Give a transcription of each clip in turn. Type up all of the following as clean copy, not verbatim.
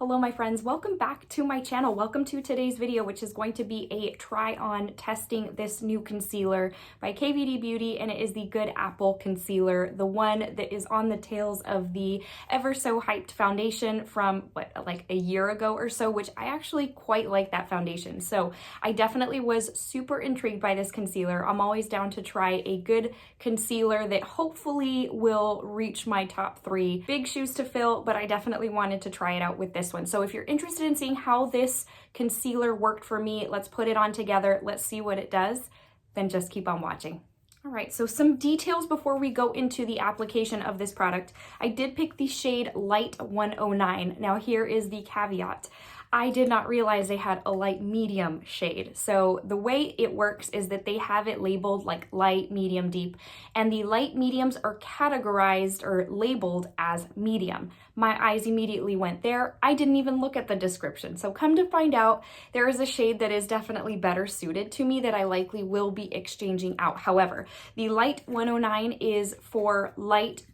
Hello my friends, welcome back to my channel. Welcome to today's video, which is going to be a try on testing this new concealer by KVD Beauty, and it is the Good Apple concealer, the one that is on the tails of the ever so hyped foundation from like a year ago or so, which I actually quite like that foundation. So I definitely was super intrigued by this concealer. I'm always down to try a good concealer that hopefully will reach my top 3. Big shoes to fill, but I definitely wanted to try it out with this one. So if you're interested in seeing how this concealer worked for me, let's put it on together. Let's see what it does. Then just keep on watching. All right, so some details before we go into the application of this product. I did pick the shade Light 109. Now here is the caveat. I did not realize they had a light medium shade. So the way it works is that they have it labeled like light, medium, deep, and the light mediums are categorized or labeled as medium. My eyes immediately went there. I didn't even look at the description. So come to find out, there is a shade that is definitely better suited to me that I likely will be exchanging out. However, the Light 109 is for light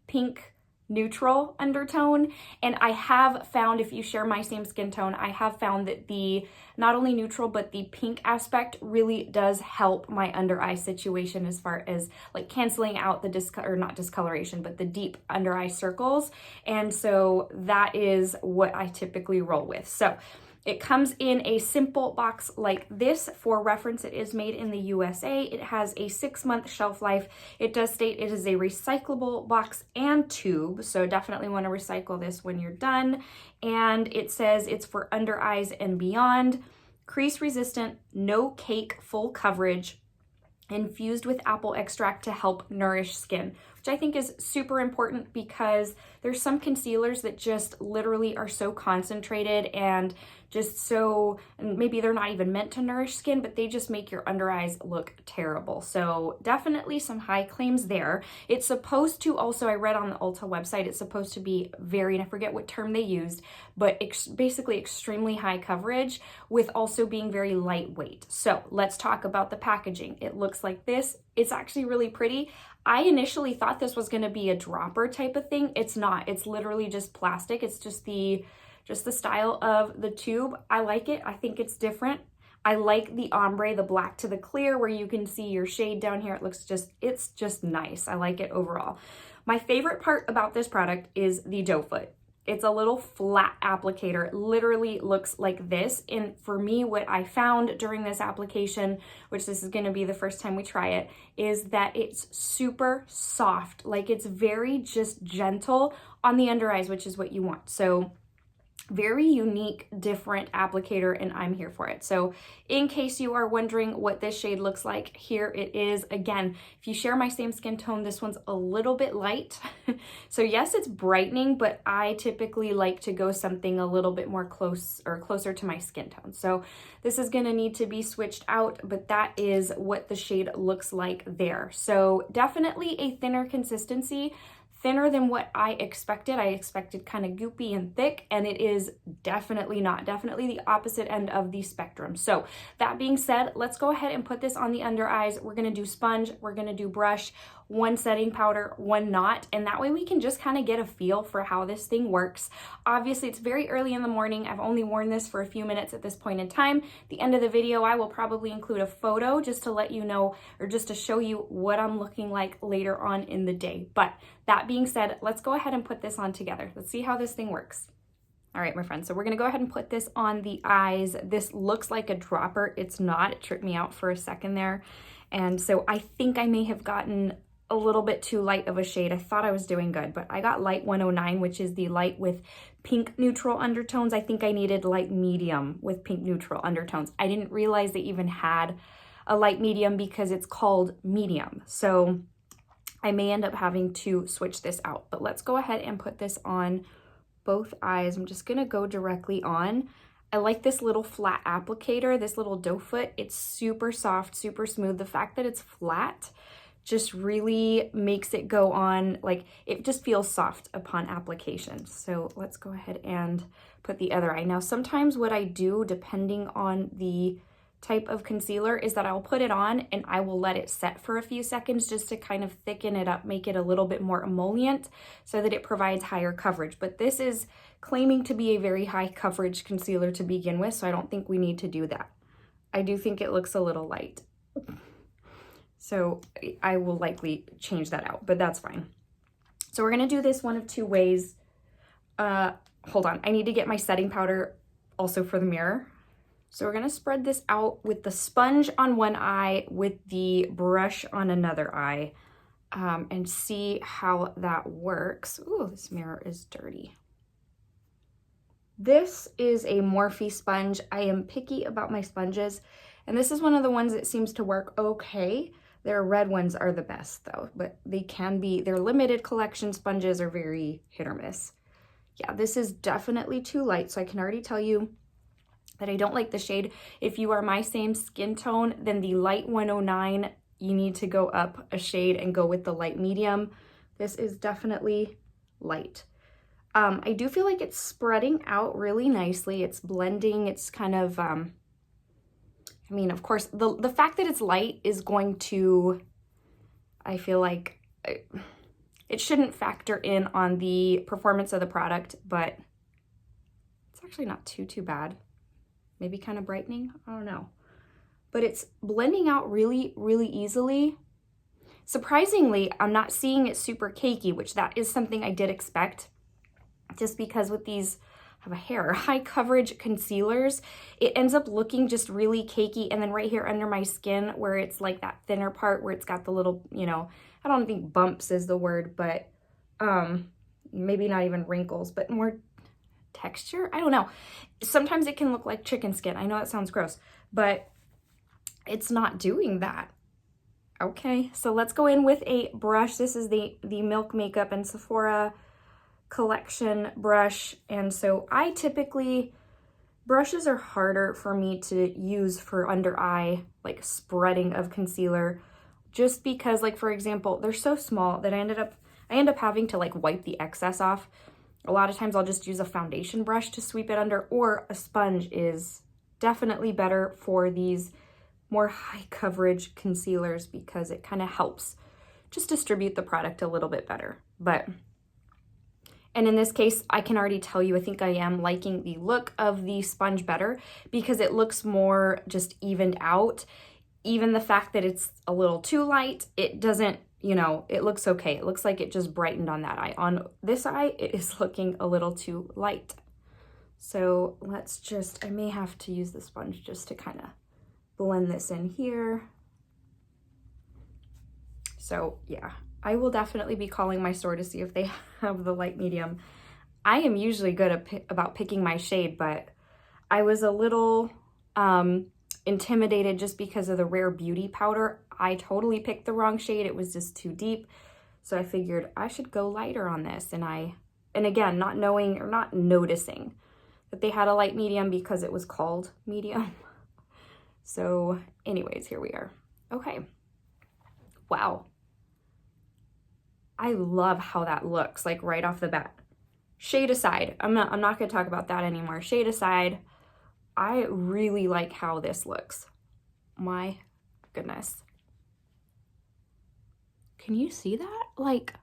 pink neutral undertone, and I have found, if you share my same skin tone, I have found that the not only neutral but the pink aspect really does help my under eye situation as far as like canceling out the not discoloration but the deep under eye circles, and so that is what I typically roll with. So it comes in a simple box like this. For reference, it is made in the USA. It has a 6-month shelf life. It does state it is a recyclable box and tube, so definitely want to recycle this when you're done. And it says it's for under eyes and beyond, crease resistant, no cake, full coverage, infused with apple extract to help nourish skin, which I think is super important because there's some concealers that just literally are so concentrated and just so, and maybe they're not even meant to nourish skin, but they just make your under eyes look terrible. So definitely some high claims there. It's supposed to also, I read on the Ulta website, it's supposed to be very, and I forget what term they used, but basically extremely high coverage with also being very lightweight. So let's talk about the packaging. It looks like this. It's actually really pretty. I initially thought this was going to be a dropper type of thing. It's not. It's literally just plastic. It's just the style of the tube. I like it. I think it's different. I like the ombre, the black to the clear, where you can see your shade down here. It's just nice. I like it overall. My favorite part about this product is the doe foot. It's a little flat applicator. It literally looks like this. And for me, what I found during this application, which this is going to be the first time we try it, is that it's super soft. Like it's very just gentle on the under eyes, which is what you want. So very unique, different applicator, and I'm here for it. So in case you are wondering what this shade looks like, here it is. Again, if you share my same skin tone, this one's a little bit light. So yes, it's brightening, but I typically like to go something a little bit more closer to my skin tone. So this is gonna need to be switched out, but that is what the shade looks like there. So definitely a thinner consistency. Thinner than what I expected. I expected kind of goopy and thick, and it is definitely not. Definitely the opposite end of the spectrum. So that being said, let's go ahead and put this on the under eyes. We're gonna do sponge, we're gonna do brush, one setting powder, one not, and that way we can just kind of get a feel for how this thing works. Obviously, it's very early in the morning. I've only worn this for a few minutes at this point in time. At the end of the video, I will probably include a photo just to let you know, or just to show you what I'm looking like later on in the day. But that being said, let's go ahead and put this on together. Let's see how this thing works. All right, my friends, so we're gonna go ahead and put this on the eyes. This looks like a dropper. It's not. It tripped me out for a second there. And so I think I may have gotten a little bit too light of a shade. I thought I was doing good, but I got Light 109, which is the light with pink neutral undertones. I think I needed light medium with pink neutral undertones. I didn't realize they even had a light medium because it's called medium. So I may end up having to switch this out, but let's go ahead and put this on both eyes. I'm just gonna go directly on. I like this little flat applicator, this little doe foot. It's super soft, super smooth. The fact that it's flat just really makes it go on, like it just feels soft upon application. So let's go ahead and put the other eye. Now, sometimes what I do, depending on the type of concealer is that I'll put it on and I will let it set for a few seconds just to kind of thicken it up, make it a little bit more emollient so that it provides higher coverage. But this is claiming to be a very high coverage concealer to begin with, so I don't think we need to do that. I do think it looks a little light. So I will likely change that out, but that's fine. So we're gonna do this one of two ways. Hold on, I need to get my setting powder also for the mirror. So we're gonna spread this out with the sponge on one eye, with the brush on another eye, and see how that works. Ooh, this mirror is dirty. This is a Morphe sponge. I am picky about my sponges, and this is one of the ones that seems to work okay. Their red ones are the best though, but they can be, their limited collection sponges are very hit or miss. Yeah, this is definitely too light, so I can already tell you that I don't like the shade. If you are my same skin tone, then the light 109, you need to go up a shade and go with the light medium. This is definitely light. I do feel like it's spreading out really nicely. It's blending, it's kind of, I mean, of course, the fact that it's light is going to, I feel like, it shouldn't factor in on the performance of the product, but it's actually not too bad. Maybe kind of brightening, I don't know. But it's blending out really, really easily. Surprisingly, I'm not seeing it super cakey, which that is something I did expect. Just because with these, I have a hair, high coverage concealers, it ends up looking just really cakey. And then right here under my skin where it's like that thinner part where it's got the little, you know, I don't think bumps is the word, but maybe not even wrinkles, but more texture. I don't know. Sometimes it can look like chicken skin. I know that sounds gross, but it's not doing that. Okay, so let's go in with a brush. This is the Milk Makeup and Sephora collection brush. And so I typically, brushes are harder for me to use for under eye, like spreading of concealer, just because, like, for example, they're so small that I end up having to like wipe the excess off. A lot of times I'll just use a foundation brush to sweep it under, or a sponge is definitely better for these more high coverage concealers because it kind of helps just distribute the product a little bit better. And in this case, I can already tell you, I think I am liking the look of the sponge better because it looks more just evened out. Even the fact that it's a little too light, it doesn't, you know, it looks okay. It looks like it just brightened on that eye. On this eye, it is looking a little too light. So let's just, I may have to use the sponge just to kind of blend this in here. So yeah, I will definitely be calling my store to see if they have the light medium. I am usually good about picking my shade, but I was a little intimidated just because of the Rare Beauty powder. I totally picked the wrong shade. It was just too deep. So I figured I should go lighter on this. And again, not knowing or not noticing that they had a light medium because it was called medium. So anyways, here we are. Okay. Wow. I love how that looks, like right off the bat. Shade aside, I'm not going to talk about that anymore. Shade aside, I really like how this looks. My goodness. Can you see that? Like,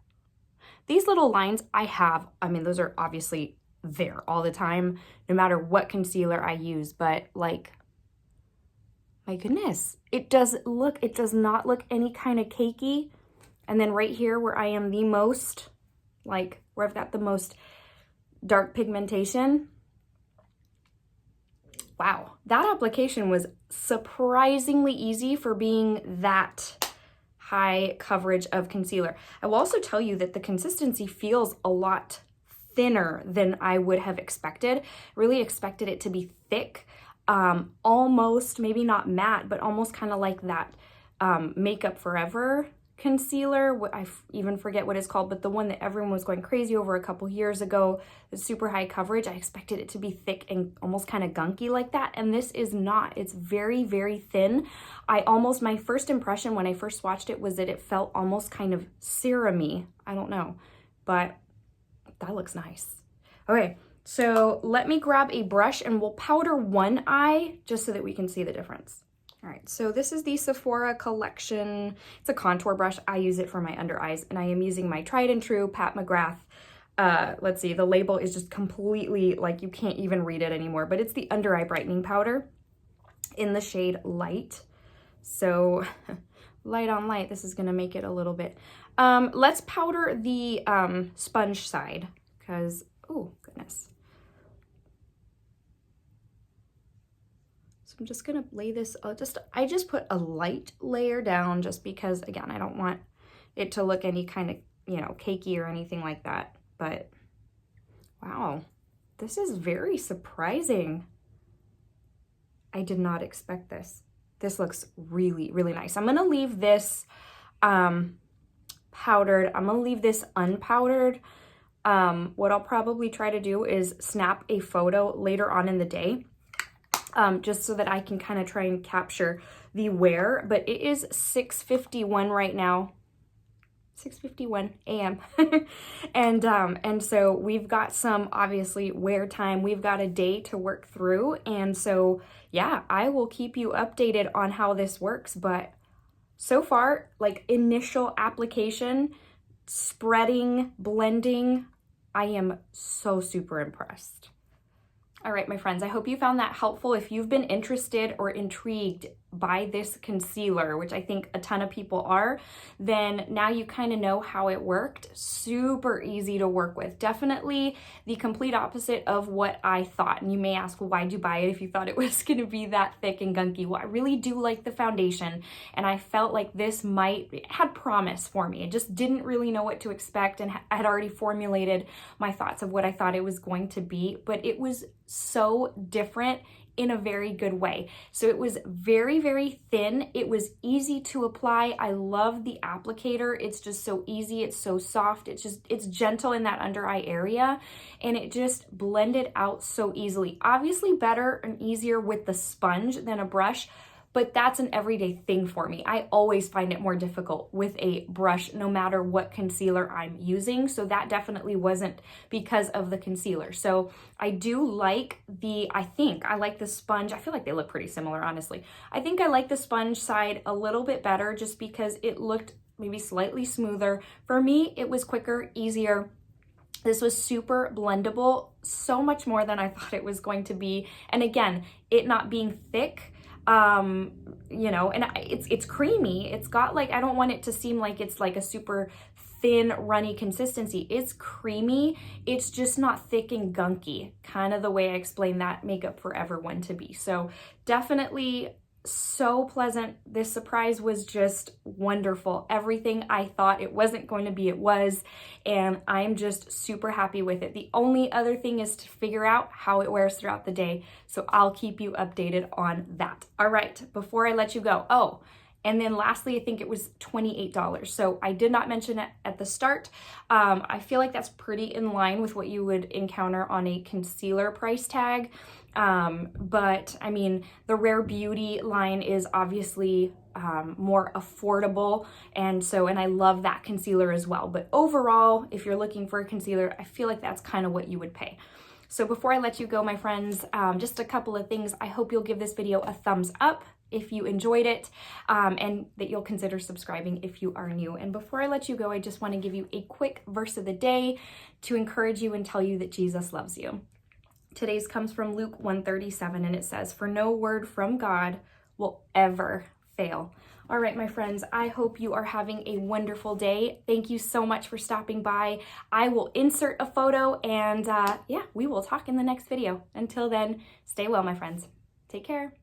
these little lines I mean, those are obviously there all the time, no matter what concealer I use, but like, my goodness, it does not look any kind of cakey. And then right here where I am the most, like where I've got the most dark pigmentation, wow, that application was surprisingly easy for being that high coverage of concealer. I will also tell you that the consistency feels a lot thinner than I would have expected. Really expected it to be thick, almost, maybe not matte, but almost kind of like that Makeup Forever concealer. I even forget what it's called, but the one that everyone was going crazy over a couple years ago, the super high coverage. I expected it to be thick and almost kind of gunky like that, and this is not. It's very, very thin. My first impression when I first watched it was that it felt almost kind of serum-y. I don't know, but that looks nice. Okay, so let me grab a brush and we'll powder one eye just so that we can see the difference. All right, so this is the Sephora collection. It's a contour brush. I use it for my under eyes, and I am using my tried and true Pat McGrath. Let's see, the label is just completely, like, you can't even read it anymore, but it's the under eye brightening powder in the shade Light. So light on light, this is gonna make it a little bit. Let's powder the sponge side, because, oh goodness. I'm just gonna lay this, I just put a light layer down just because, again, I don't want it to look any kind of, you know, cakey or anything like that. But wow, this is very surprising. I did not expect this. This looks really, really nice. I'm gonna leave this powdered. I'm gonna leave this unpowdered. What I'll probably try to do is snap a photo later on in the day, just so that I can kind of try and capture the wear. But it is 6:51 right now, 6:51 a.m. and so we've got some, obviously, wear time. We've got a day to work through, and so yeah, I will keep you updated on how this works. But so far, like, initial application, spreading, blending, I am so super impressed. All right, my friends, I hope you found that helpful. If you've been interested or intrigued by this concealer, which I think a ton of people are, then now you kind of know how it worked. Super easy to work with. Definitely the complete opposite of what I thought. And you may ask, well, why'd you buy it if you thought it was going to be that thick and gunky? Well, I really do like the foundation, and I felt like this had promise for me. I just didn't really know what to expect, and I had already formulated my thoughts of what I thought it was going to be, but it was so different in a very good way. So it was very, very thin. It was easy to apply. I love the applicator. It's just so easy. It's so soft. It's gentle in that under eye area, and it just blended out so easily. Obviously better and easier with the sponge than a brush, but that's an everyday thing for me. I always find it more difficult with a brush, no matter what concealer I'm using. So that definitely wasn't because of the concealer. So I do like I think I like the sponge. I feel like they look pretty similar, honestly. I think I like the sponge side a little bit better just because it looked maybe slightly smoother. For me, it was quicker, easier. This was super blendable, so much more than I thought it was going to be. And again, it not being thick, you know, and it's creamy. It's got, like, I don't want it to seem like it's like a super thin, runny consistency. It's creamy. It's just not thick and gunky, kind of the way I explained that Makeup Forever one to be. So definitely so pleasant. This surprise was just wonderful. Everything I thought it wasn't going to be, it was, and I'm just super happy with it. The only other thing is to figure out how it wears throughout the day, so I'll keep you updated on that. All right, before I let you go, oh, and then lastly, I think it was $28. So I did not mention it at the start. I feel like that's pretty in line with what you would encounter on a concealer price tag. But I mean, the Rare Beauty line is obviously more affordable, and I love that concealer as well. But overall, if you're looking for a concealer, I feel like that's kind of what you would pay. So before I let you go, my friends, just a couple of things. I hope you'll give this video a thumbs up if you enjoyed it, and that you'll consider subscribing if you are new. And before I let you go, I just want to give you a quick verse of the day to encourage you and tell you that Jesus loves you. Today's comes from Luke 1:37, and it says, "For no word from God will ever fail." All right, my friends, I hope you are having a wonderful day. Thank you so much for stopping by. I will insert a photo, and yeah, we will talk in the next video. Until then, stay well, my friends. Take care.